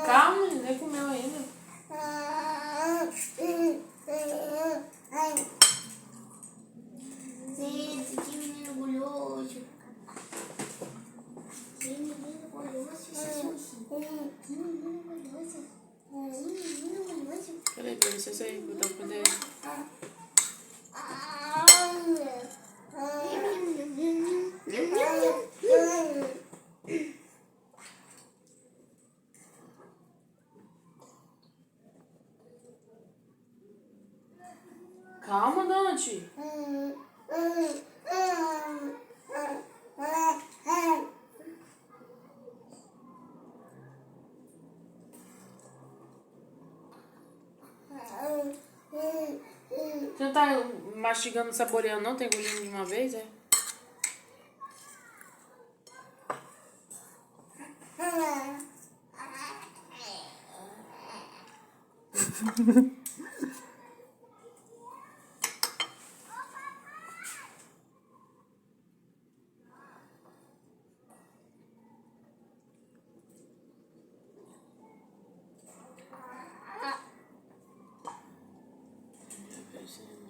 Calma, nem comeu ainda. Gente, que menino guloso. Que menino guloso. Que menino guloso. Que menino guloso. Peraí, pra vocês aí, botar o poder. Calma, Dante. Você não tá mastigando, saboreando, não? Tá engolindo de uma vez, é? Já percebeu?